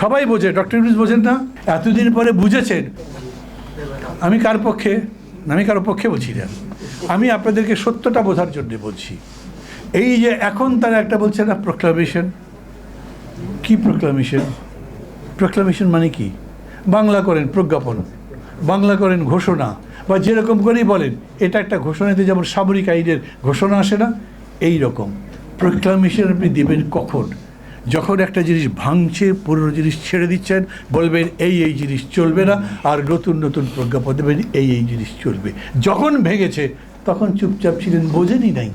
সবাই বোঝে, ডক্টর ইউনূস বোঝেন না? এতদিন পরে বুঝেছেন। আমি কার পক্ষে? আমি কারো পক্ষে বলছি না, আমি আপনাদেরকে সত্যটা বোঝার জন্য বলছি। এই যে এখন তারা একটা বলছে না প্রোক্লামেশন, কি প্রোক্লামেশন? প্রোক্লামেশন মানে কি? বাংলা করেন প্রজ্ঞাপন, বাংলা করেন ঘোষণা, বা যেরকম করেই বলেন এটা একটা ঘোষণাতে যেমন সামরিক আইনের ঘোষণা আসে না, এই রকম প্রোক্লামেশন আপনি দেবেন কখন? যখন একটা জিনিস ভাঙছে, পুরনো জিনিস ছেড়ে দিচ্ছেন, বলবেন এই এই জিনিস চলবে না, আর নতুন নতুন প্রজ্ঞাপন দেবেন এই এই জিনিস চলবে। যখন ভেঙেছে তখন চুপচাপ ছিলেন, বোঝেনই নাই।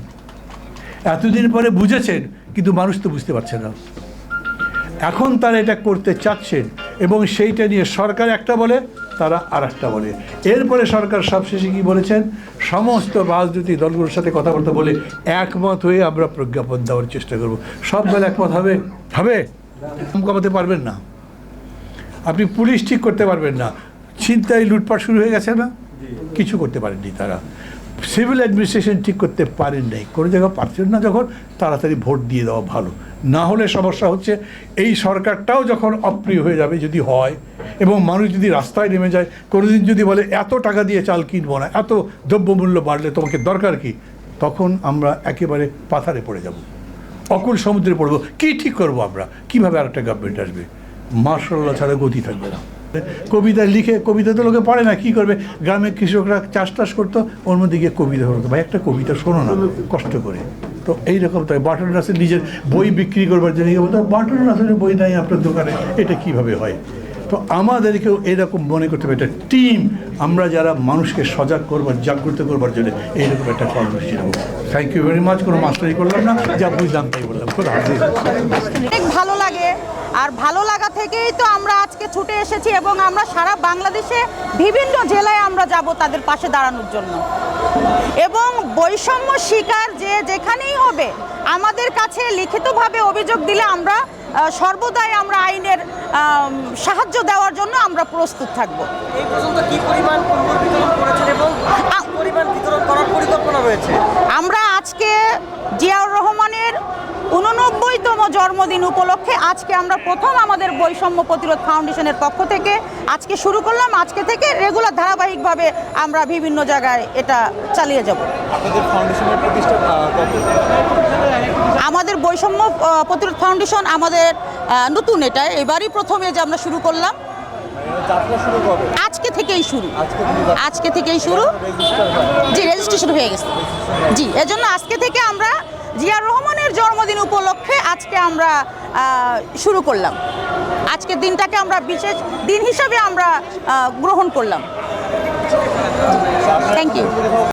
এতদিন পরে বুঝেছেন, কিন্তু মানুষ তো বুঝতে পারছে না। এখন তারা এটা করতে চাচ্ছেন এবং সেইটা নিয়ে সরকার একটা বলে, তারা আর একটা বলে। এরপরে সরকার সবশেষে কি বলেছেন? সমস্ত রাজনৈতিক দলগুলোর সাথে কথাবার্তা বলে একমত হয়ে আমরা প্রজ্ঞাপন দেওয়ার চেষ্টা করব। সব দল একমত হবে? হবে? কমাতে পারবেন না, আপনি পুলিশ ঠিক করতে পারবেন না, ছিনতাই লুটপাট শুরু হয়ে গেছে না, কিছু করতে পারেননি তারা। সিভিল অ্যাডমিনিস্ট্রেশন ঠিক করতে পারেন নাই, কোনো জায়গায় পারছেন না, যখন তাড়াতাড়ি ভোট দিয়ে দেওয়া ভালো। না হলে সমস্যা হচ্ছে এই সরকারটাও যখন অপ্রিয় হয়ে যাবে, যদি হয়, এবং মানুষ যদি রাস্তায় নেমে যায়, কোনোদিন যদি বলে এত টাকা দিয়ে চাল কিনবো না, এত দ্রব্যমূল্য বাড়লে তোমাকে দরকার কি, তখন আমরা একেবারে পাথারে পড়ে যাব, অকুল সমুদ্রে পড়বো। কী ঠিক করবো আমরা? কীভাবে আর একটা গভর্নমেন্ট আসবে? মার্শাল্লাহ ছাড়া গতি থাকবে না। কবিতা লিখে, কবিতা তো লোকে পড়ে না, কী করবে? গ্রামে কৃষকরা চাষ টাস করতো, ওর মধ্যে গিয়ে কবিতা হতো, ভাই একটা কবিতা শোনো না কষ্ট করে। তো এইরকম তাই বাটন রাসেল নিজের বই বিক্রি করবার জন্য বলতো, বাটন রাসেলের বই নাই আপনার দোকানে, এটা কীভাবে হয়? তো আমাদেরকেও এরকম মনে করতে হবে, একটা টিম, আমরা যারা মানুষকে সজাগ করবার, জাগ্রত করবার জন্য এইরকম একটা কর্মসূচি নেব। Thank you very much. কোনো মাস্টারি করলাম না, যা বুঝলাম তাই বললাম। অনেক ভালো লাগে, আর ভালো লাগা থেকেই তো আমরা আজকে ছুটে এসেছি এবং আমরা সারা বাংলাদেশে বিভিন্ন জেলায় আমরা যাব তাদের পাশে দাঁড়ানোর জন্য। এবং বৈষম্য শিকার যে যেখানেই হবে, আমাদের কাছে লিখিতভাবে অভিযোগ দিলে আমরা সর্বদাই আমরা আইনের সাহায্য দেওয়ার জন্য আমরা প্রস্তুত থাকব। এই পর্যন্ত কি পরিমাণ কুমড়োর বিতরণ করেছেন এবং পরিমাণ বিতরণ করার পরিকল্পনা রয়েছে? আমরা আজকে জিয়াউর রহমানের 89তম জন্মদিন উপলক্ষে আজকে আমরা প্রথম আমাদের বৈষম্য প্রতিরোধ ফাউন্ডেশনের পক্ষ থেকে আজকে শুরু করলাম। আজকে থেকে রেগুলার ধারাবাহিকভাবে আমরা বিভিন্ন জায়গায় এটা চালিয়ে যাব। আপনাদের ফাউন্ডেশনের প্রতিষ্ঠা আমাদের বৈষম্য প্রতিরোধ ফাউন্ডেশন আমাদের নতুন, এটা এবারই প্রথমে যে আমরা শুরু করলাম, যাত্রা শুরু হবে আজকে থেকেই শুরু। আজকে থেকেই শুরু, জি, রেজিস্ট্রেশন হয়ে গেছে, জি। এজন্য আজকে থেকে আমরা জিয়াউর রহমানের জন্মদিন উপলক্ষে আজকে আমরা শুরু করলাম। আজকের দিনটাকে আমরা বিশেষ দিন হিসাবে আমরা গ্রহণ করলাম। Thank you.